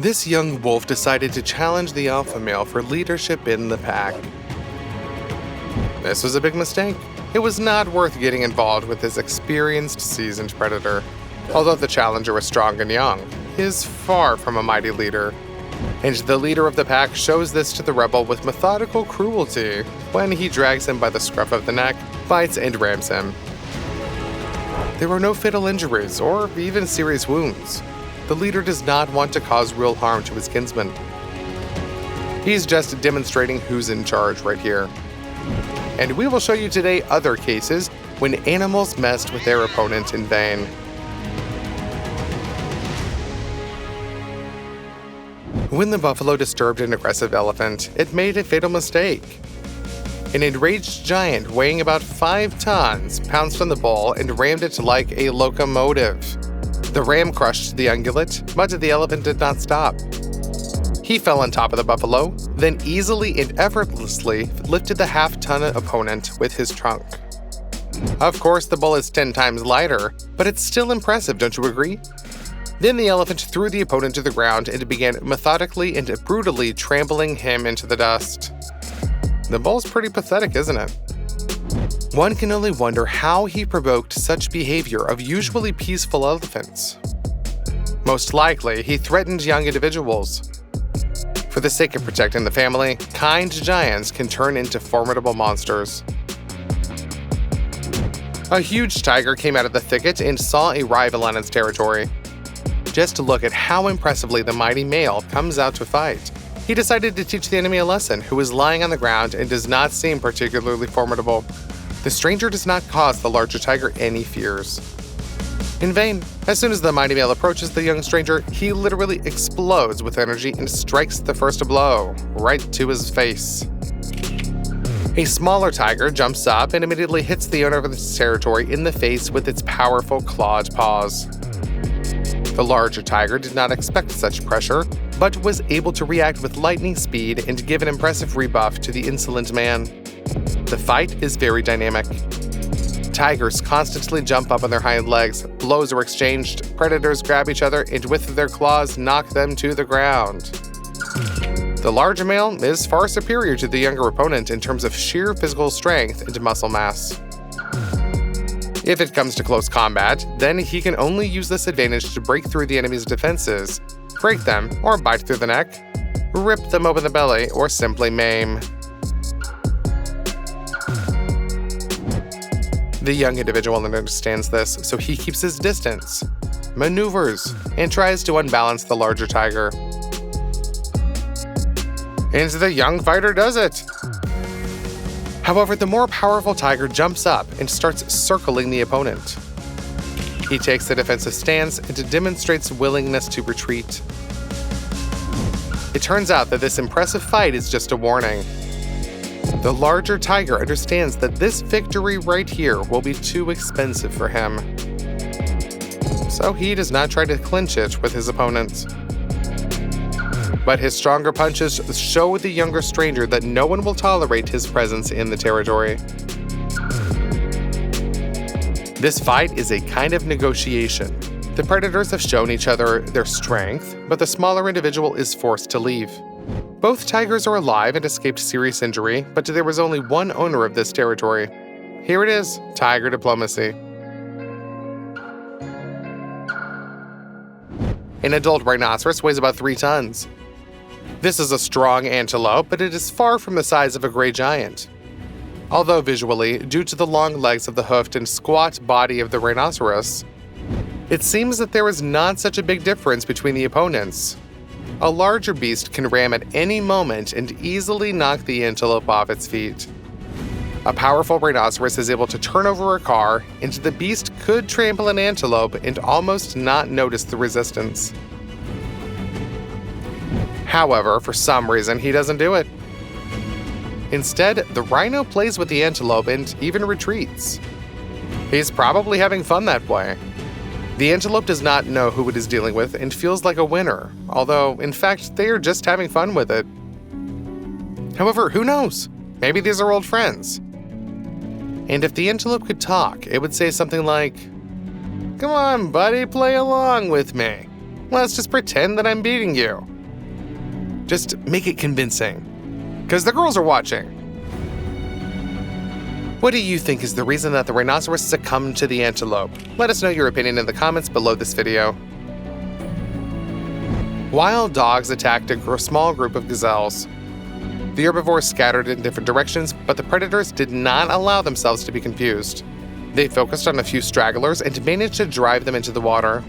This young wolf decided to challenge the alpha male for leadership in the pack. This was a big mistake. It was not worth getting involved with this experienced, seasoned predator. Although the challenger was strong and young, he is far from a mighty leader. And the leader of the pack shows this to the rebel with methodical cruelty when he drags him by the scruff of the neck, bites, and rams him. There were no fatal injuries or even serious wounds. The leader does not want to cause real harm to his kinsman. He's just demonstrating who's in charge right here. And we will show you today other cases when animals messed with their opponent in vain. When the buffalo disturbed an aggressive elephant, it made a fatal mistake. An enraged giant weighing about 5 tons pounced on the bull and rammed it like a locomotive. The ram crushed the ungulate, but the elephant did not stop. He fell on top of the buffalo, then easily and effortlessly lifted the half-ton opponent with his trunk. Of course, the bull is 10 times lighter, but it's still impressive, don't you agree? Then the elephant threw the opponent to the ground and began methodically and brutally trampling him into the dust. The bull's pretty pathetic, isn't it? One can only wonder how he provoked such behavior of usually peaceful elephants. Most likely, he threatened young individuals. For the sake of protecting the family, kind giants can turn into formidable monsters. A huge tiger came out of the thicket and saw a rival on its territory. Just to look at how impressively the mighty male comes out to fight, he decided to teach the enemy a lesson who is lying on the ground and does not seem particularly formidable. The stranger does not cause the larger tiger any fears. In vain. As soon as the mighty male approaches the young stranger, he literally explodes with energy and strikes the first blow, right to his face. A smaller tiger jumps up and immediately hits the owner of its territory in the face with its powerful clawed paws. The larger tiger did not expect such pressure, but was able to react with lightning speed and give an impressive rebuff to the insolent man. The fight is very dynamic. Tigers constantly jump up on their hind legs, blows are exchanged, predators grab each other, and with their claws knock them to the ground. The larger male is far superior to the younger opponent in terms of sheer physical strength and muscle mass. If it comes to close combat, then he can only use this advantage to break through the enemy's defenses, break them or bite through the neck, rip them open the belly, or simply maim. The young individual understands this, so he keeps his distance, maneuvers, and tries to unbalance the larger tiger. And the young fighter does it! However, the more powerful tiger jumps up and starts circling the opponent. He takes the defensive stance and demonstrates willingness to retreat. It turns out that this impressive fight is just a warning. The larger tiger understands that this victory right here will be too expensive for him. So he does not try to clinch it with his opponent. But his stronger punches show the younger stranger that no one will tolerate his presence in the territory. This fight is a kind of negotiation. The predators have shown each other their strength, but the smaller individual is forced to leave. Both tigers are alive and escaped serious injury, but there was only one owner of this territory. Here it is, tiger diplomacy. An adult rhinoceros weighs about 3 tons. This is a strong antelope, but it is far from the size of a gray giant. Although visually, due to the long legs of the hoofed and squat body of the rhinoceros, it seems that there is not such a big difference between the opponents. A larger beast can ram at any moment and easily knock the antelope off its feet. A powerful rhinoceros is able to turn over a car, and the beast could trample an antelope and almost not notice the resistance. However, for some reason, he doesn't do it. Instead, the rhino plays with the antelope and even retreats. He's probably having fun that way. The antelope does not know who it is dealing with and feels like a winner, although, in fact, they are just having fun with it. However, who knows? Maybe these are old friends. And if the antelope could talk, it would say something like, "Come on, buddy, play along with me. Let's just pretend that I'm beating you. Just make it convincing. Because the girls are watching. What do you think is the reason that the rhinoceros succumbed to the antelope? Let us know your opinion in the comments below this video. Wild dogs attacked a small group of gazelles. The herbivores scattered in different directions, but the predators did not allow themselves to be confused. They focused on a few stragglers and managed to drive them into the water.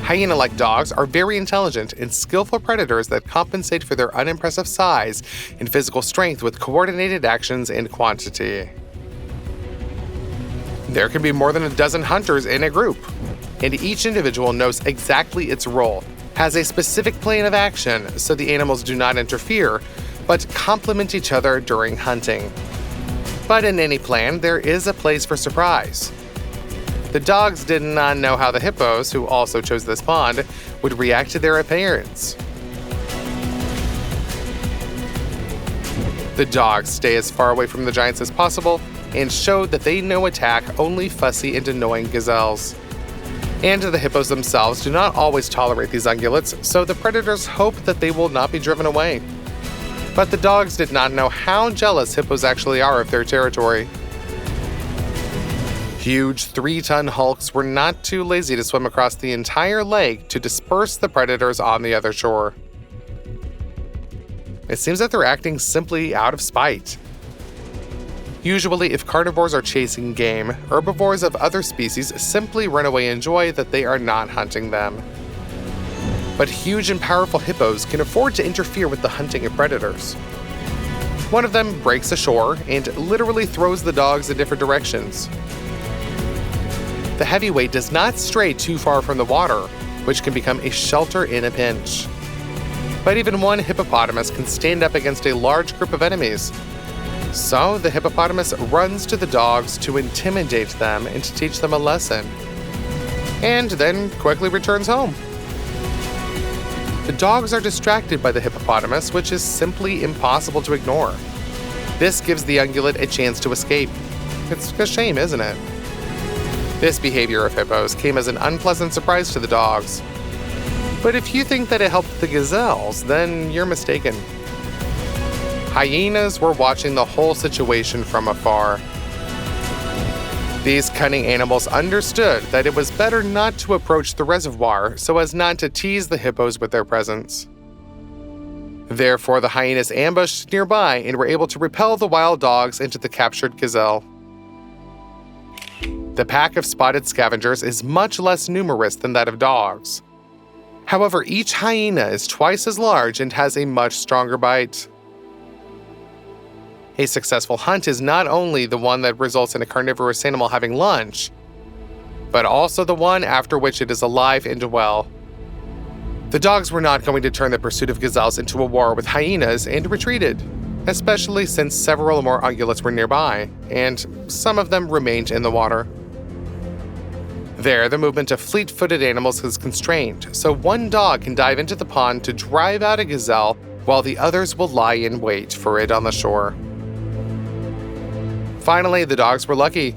Hyena-like dogs are very intelligent and skillful predators that compensate for their unimpressive size and physical strength with coordinated actions and quantity. There can be more than a dozen hunters in a group, and each individual knows exactly its role, has a specific plan of action so the animals do not interfere, but complement each other during hunting. But in any plan, there is a place for surprise. The dogs did not know how the hippos, who also chose this pond, would react to their appearance. The dogs stay as far away from the giants as possible and showed that they know attack only fussy and annoying gazelles. And the hippos themselves do not always tolerate these ungulates, so the predators hope that they will not be driven away. But the dogs did not know how jealous hippos actually are of their territory. Huge 3-ton hulks were not too lazy to swim across the entire lake to disperse the predators on the other shore. It seems that they're acting simply out of spite. Usually, if carnivores are chasing game, herbivores of other species simply run away in joy that they are not hunting them. But huge and powerful hippos can afford to interfere with the hunting of predators. One of them breaks ashore and literally throws the dogs in different directions. The heavyweight does not stray too far from the water, which can become a shelter in a pinch. But even one hippopotamus can stand up against a large group of enemies. So the hippopotamus runs to the dogs to intimidate them and to teach them a lesson, and then quickly returns home. The dogs are distracted by the hippopotamus, which is simply impossible to ignore. This gives the ungulate a chance to escape. It's a shame, isn't it? This behavior of hippos came as an unpleasant surprise to the dogs. But if you think that it helped the gazelles, then you're mistaken. Hyenas were watching the whole situation from afar. These cunning animals understood that it was better not to approach the reservoir so as not to tease the hippos with their presence. Therefore, the hyenas ambushed nearby and were able to repel the wild dogs into the captured gazelle. The pack of spotted scavengers is much less numerous than that of dogs. However, each hyena is twice as large and has a much stronger bite. A successful hunt is not only the one that results in a carnivorous animal having lunch, but also the one after which it is alive and well. The dogs were not going to turn the pursuit of gazelles into a war with hyenas and retreated, especially since several more ungulates were nearby, and some of them remained in the water. There, the movement of fleet-footed animals is constrained, so one dog can dive into the pond to drive out a gazelle while the others will lie in wait for it on the shore. Finally, the dogs were lucky.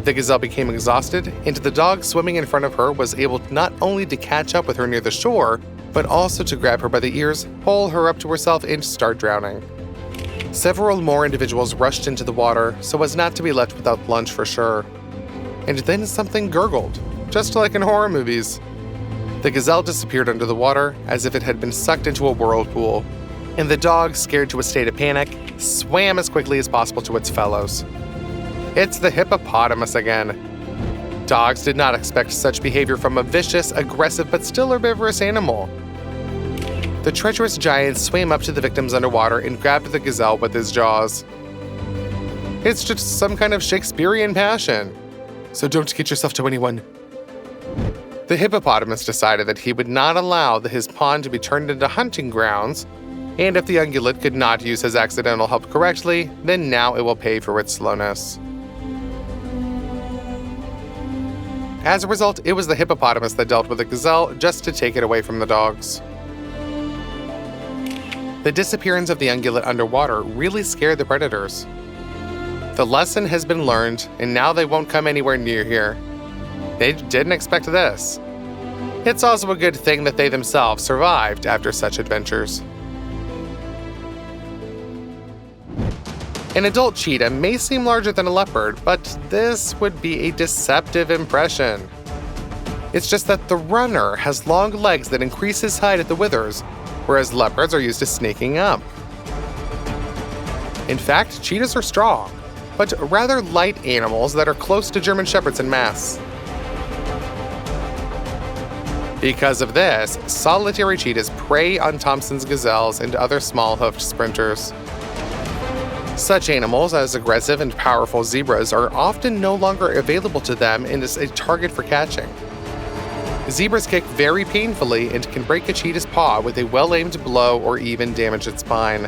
The gazelle became exhausted, and the dog swimming in front of her was able not only to catch up with her near the shore, but also to grab her by the ears, pull her up to herself, and start drowning. Several more individuals rushed into the water so as not to be left without lunch for sure. And then something gurgled, just like in horror movies. The gazelle disappeared under the water as if it had been sucked into a whirlpool, and the dog, scared to a state of panic, swam as quickly as possible to its fellows. It's the hippopotamus again. Dogs did not expect such behavior from a vicious, aggressive, but still herbivorous animal. The treacherous giant swam up to the victims underwater and grabbed the gazelle with his jaws. It's just some kind of Shakespearean passion. So don't get yourself to anyone. The hippopotamus decided that he would not allow his pond to be turned into hunting grounds, and if the ungulate could not use his accidental help correctly, then now it will pay for its slowness. As a result, it was the hippopotamus that dealt with the gazelle just to take it away from the dogs. The disappearance of the ungulate underwater really scared the predators. The lesson has been learned, and now they won't come anywhere near here. They didn't expect this. It's also a good thing that they themselves survived after such adventures. An adult cheetah may seem larger than a leopard, but this would be a deceptive impression. It's just that the runner has long legs that increase his height at the withers, whereas leopards are used to sneaking up. In fact, cheetahs are strong, but rather light animals that are close to German shepherds in mass. Because of this, solitary cheetahs prey on Thompson's gazelles and other small-hoofed sprinters. Such animals as aggressive and powerful zebras are often no longer available to them and is a target for catching. Zebras kick very painfully and can break a cheetah's paw with a well-aimed blow or even damage its spine.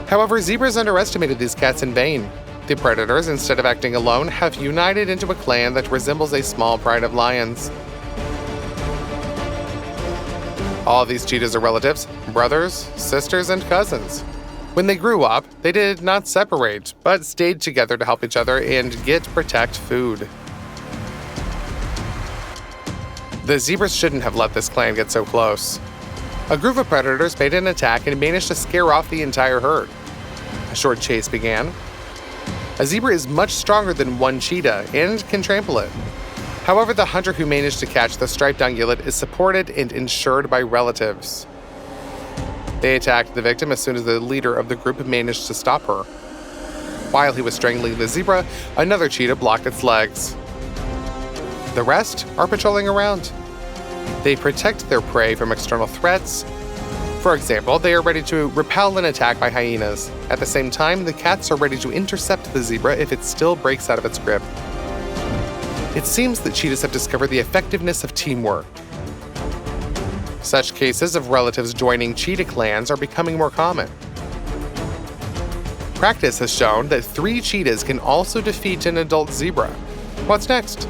However, zebras underestimated these cats in vain. The predators, instead of acting alone, have united into a clan that resembles a small pride of lions. All these cheetahs are relatives, brothers, sisters, and cousins. When they grew up, they did not separate, but stayed together to help each other and protect food. The zebras shouldn't have let this clan get so close. A group of predators made an attack and managed to scare off the entire herd. A short chase began. A zebra is much stronger than one cheetah and can trample it. However, the hunter who managed to catch the striped ungulate is supported and insured by relatives. They attacked the victim as soon as the leader of the group managed to stop her. While he was strangling the zebra, another cheetah blocked its legs. The rest are patrolling around. They protect their prey from external threats. For example, they are ready to repel an attack by hyenas. At the same time, the cats are ready to intercept the zebra if it still breaks out of its grip. It seems that cheetahs have discovered the effectiveness of teamwork. Such cases of relatives joining cheetah clans are becoming more common. Practice has shown that 3 cheetahs can also defeat an adult zebra. What's next?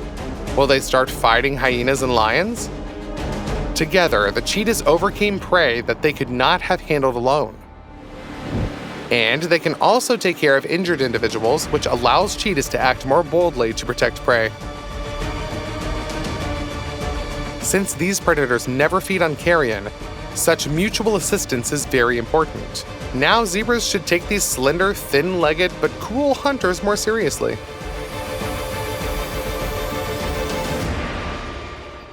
Will they start fighting hyenas and lions? Together, the cheetahs overcame prey that they could not have handled alone. And they can also take care of injured individuals, which allows cheetahs to act more boldly to protect prey. Since these predators never feed on carrion, such mutual assistance is very important. Now zebras should take these slender, thin-legged, but cool hunters more seriously.